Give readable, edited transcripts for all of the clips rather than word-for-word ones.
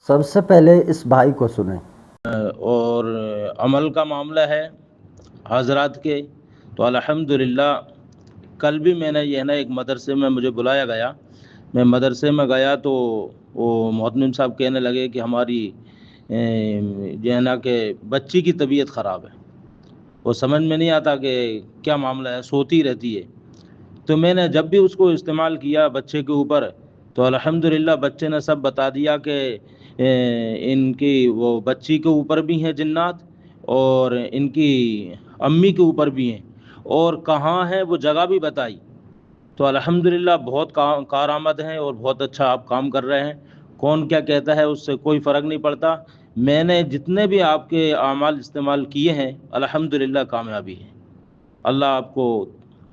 سب سے پہلے اس بھائی کو سنیں۔ اور عمل کا معاملہ ہے حضرات کے، تو الحمدللہ کل بھی میں نے یہ نا ایک مدرسے میں مجھے بلایا گیا، میں مدرسے میں گیا تو وہ محتمم صاحب کہنے لگے کہ ہماری جو ہے نا کہ بچی کی طبیعت خراب ہے، وہ سمجھ میں نہیں آتا کہ کیا معاملہ ہے، سوتی رہتی ہے۔ تو میں نے جب بھی اس کو استعمال کیا بچے کے اوپر، تو الحمدللہ بچے نے سب بتا دیا کہ ان کی وہ بچی کے اوپر بھی ہیں جنات، اور ان کی امی کے اوپر بھی ہیں، اور کہاں ہے وہ جگہ بھی بتائی۔ تو الحمدللہ بہت کارآمد ہیں اور بہت اچھا آپ کام کر رہے ہیں۔ کون کیا کہتا ہے اس سے کوئی فرق نہیں پڑتا، میں نے جتنے بھی آپ کے اعمال استعمال کیے ہیں الحمدللہ کامیابی ہے۔ اللہ آپ کو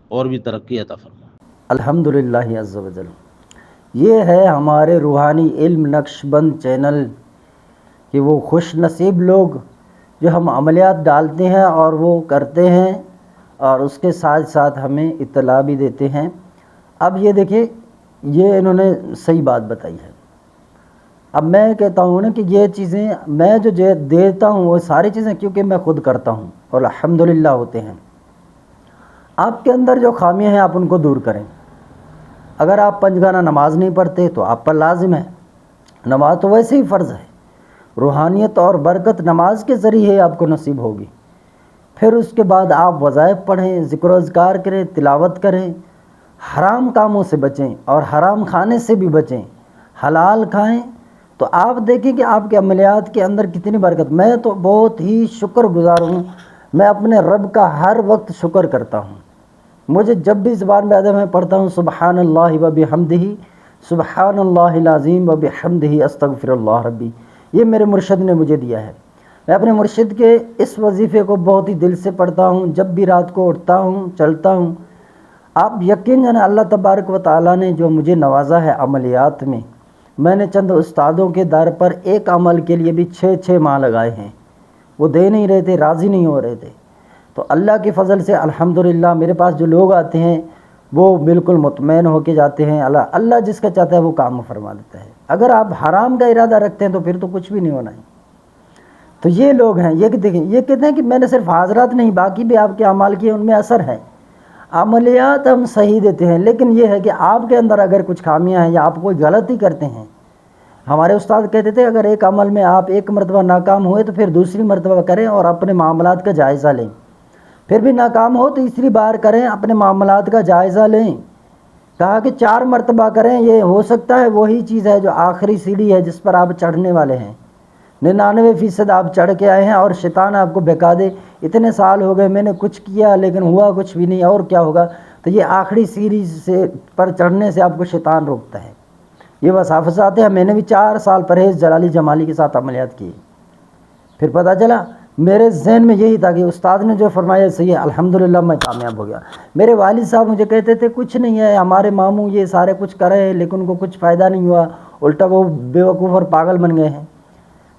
اور بھی ترقی عطا فرمائے۔ الحمدللہ عز و جل۔ یہ ہے ہمارے روحانی علم نقش بند چینل کہ وہ خوش نصیب لوگ جو ہم عملیات ڈالتے ہیں اور وہ کرتے ہیں، اور اس کے ساتھ ساتھ ہمیں اطلاع بھی دیتے ہیں۔ اب یہ دیکھیں، یہ انہوں نے صحیح بات بتائی ہے۔ اب میں کہتا ہوں نا کہ یہ چیزیں میں جو دیتا ہوں وہ ساری چیزیں کیونکہ میں خود کرتا ہوں اور الحمدللہ ہوتے ہیں۔ آپ کے اندر جو خامیاں ہیں آپ ان کو دور کریں۔ اگر آپ پنجگانہ نماز نہیں پڑھتے تو آپ پر لازم ہے، نماز تو ویسے ہی فرض ہے، روحانیت اور برکت نماز کے ذریعے آپ کو نصیب ہوگی۔ پھر اس کے بعد آپ وظائف پڑھیں، ذکر و اذکار کریں، تلاوت کریں، حرام کاموں سے بچیں اور حرام کھانے سے بھی بچیں، حلال کھائیں، تو آپ دیکھیں کہ آپ کے عملیات کے اندر کتنی برکت۔ میں تو بہت ہی شکر گزار ہوں، میں اپنے رب کا ہر وقت شکر کرتا ہوں۔ مجھے جب بھی زبان پہ آتا ہے میں پڑھتا ہوں سبحان اللہ و بحمدہ، سبحان اللہ العظیم و بحمدہ، استغفر اللہ ربی۔ یہ میرے مرشد نے مجھے دیا ہے۔ میں اپنے مرشد کے اس وظیفے کو بہت ہی دل سے پڑھتا ہوں جب بھی رات کو اٹھتا ہوں چلتا ہوں۔ آپ یقین جانیں اللہ تبارک و تعالیٰ نے جو مجھے نوازا ہے عملیات میں نے چند استادوں کے در پر ایک عمل کے لیے بھی 6 ماہ لگائے ہیں، وہ دے نہیں رہے تھے، راضی نہیں ہو رہے تھے۔ تو اللہ کے فضل سے الحمدللہ میرے پاس جو لوگ آتے ہیں وہ بالکل مطمئن ہو کے جاتے ہیں۔ اللہ جس کا چاہتا ہے وہ کام فرما دیتا ہے۔ اگر آپ حرام کا ارادہ رکھتے ہیں تو پھر تو کچھ بھی نہیں ہونا ہے۔ تو یہ لوگ ہیں، یہ دیکھیں، یہ کہتے ہیں کہ میں نے صرف حاضرات نہیں باقی بھی آپ کے اعمال کیے، ان میں اثر ہے۔ عملیات ہم صحیح دیتے ہیں، لیکن یہ ہے کہ آپ کے اندر اگر کچھ خامیاں ہیں یا آپ کوئی غلطی کرتے ہیں، ہمارے استاد کہتے تھے اگر ایک عمل میں آپ ایک مرتبہ ناکام ہوئے تو پھر دوسری مرتبہ کریں اور اپنے معاملات کا جائزہ لیں، پھر بھی ناکام ہو تیسری بار کریں، اپنے معاملات کا جائزہ لیں۔ کہا کہ 4 مرتبہ کریں، یہ ہو سکتا ہے وہی چیز ہے جو آخری سیڑھی ہے جس پر آپ چڑھنے والے ہیں۔ 99% آپ چڑھ کے آئے ہیں اور شیطان آپ کو بہکا دے اتنے سال ہو گئے میں نے کچھ کیا لیکن ہوا کچھ بھی نہیں، اور کیا ہوگا؟ تو یہ آخری سیڑھی سے پر چڑھنے سے آپ کو شیطان روکتا ہے۔ یہ وصافت آتے ہیں۔ میں نے بھی 4 سال پرہیز جلالی جمالی کے ساتھ عملیات کی، پھر پتہ چلا میرے ذہن میں یہی تھا کہ استاد نے جو فرمایا صحیح ہے، الحمدللہ میں کامیاب ہو گیا۔ میرے والد صاحب مجھے کہتے تھے کچھ نہیں ہے، ہمارے ماموں یہ سارے کچھ کر رہے ہیں لیکن ان کو کچھ فائدہ نہیں ہوا، الٹا وہ بے وقوف اور پاگل بن گئے ہیں۔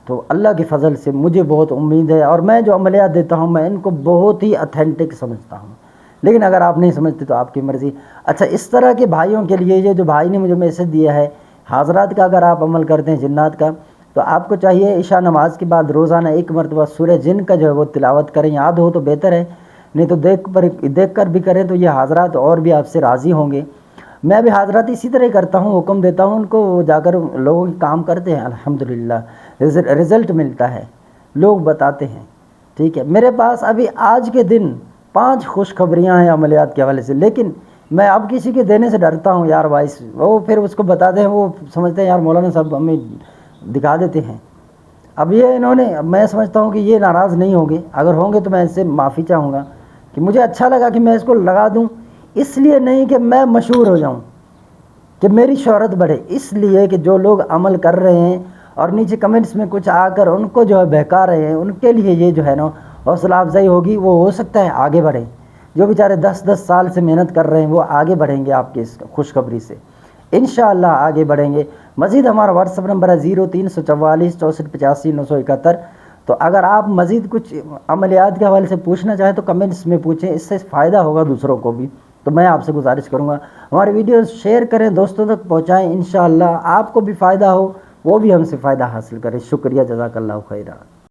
تو اللہ کے فضل سے مجھے بہت امید ہے، اور میں جو عملیات دیتا ہوں میں ان کو بہت ہی اتھینٹک سمجھتا ہوں، لیکن اگر آپ نہیں سمجھتے تو آپ کی مرضی۔ اچھا، اس طرح کے بھائیوں کے لیے یہ جو بھائی نے مجھے میسج دیا ہے حاضرات کا، اگر آپ عمل کرتے ہیں جنات کا، تو آپ کو چاہیے عشاء نماز کے بعد روزانہ 1 مرتبہ سورہ جن کا جو ہے وہ تلاوت کریں، یاد ہو تو بہتر ہے، نہیں تو دیکھ کر بھی کریں تو یہ حاضرات اور بھی آپ سے راضی ہوں گے۔ میں بھی حاضرات اسی طرح ہی کرتا ہوں، حکم دیتا ہوں ان کو، وہ جا کر لوگوں کے کام کرتے ہیں، الحمدللہ رزلٹ ملتا ہے، لوگ بتاتے ہیں۔ ٹھیک ہے، میرے پاس ابھی آج کے دن 5 خوشخبریاں ہیں عملیات کے حوالے سے، لیکن میں اب کسی کے دینے سے ڈرتا ہوں یار وائس، وہ پھر اس کو بتاتے ہیں، وہ سمجھتے ہیں یار مولانا صاحب ہمیں دکھا دیتے ہیں۔ اب یہ انہوں نے، میں سمجھتا ہوں کہ یہ ناراض نہیں ہوں گے، اگر ہوں گے تو میں اس سے معافی چاہوں گا کہ مجھے اچھا لگا کہ میں اس کو لگا دوں، اس لیے نہیں کہ میں مشہور ہو جاؤں، کہ میری شہرت بڑھے، اس لیے کہ جو لوگ عمل کر رہے ہیں اور نیچے کمنٹس میں کچھ آ کر ان کو جو ہے بہکا رہے ہیں، ان کے لیے یہ جو ہے نا حوصلہ افزائی ہوگی، وہ ہو سکتا ہے آگے بڑھیں۔ جو بیچارے 10 سال سے محنت کر رہے ہیں وہ آگے بڑھیں گے آپ کی اس خوشخبری سے، انشاءاللہ آگے بڑھیں گے۔ مزید ہمارا واٹس ایپ نمبر ہے 0344 64 85 971۔ تو اگر آپ مزید کچھ عملیات کے حوالے سے پوچھنا چاہیں تو کمنٹس میں پوچھیں، اس سے فائدہ ہوگا دوسروں کو بھی۔ تو میں آپ سے گزارش کروں گا ہماری ویڈیوز شیئر کریں، دوستوں تک پہنچائیں، انشاءاللہ آپ کو بھی فائدہ ہو، وہ بھی ہم سے فائدہ حاصل کریں. شکریہ، جزاک اللہ خیرہ.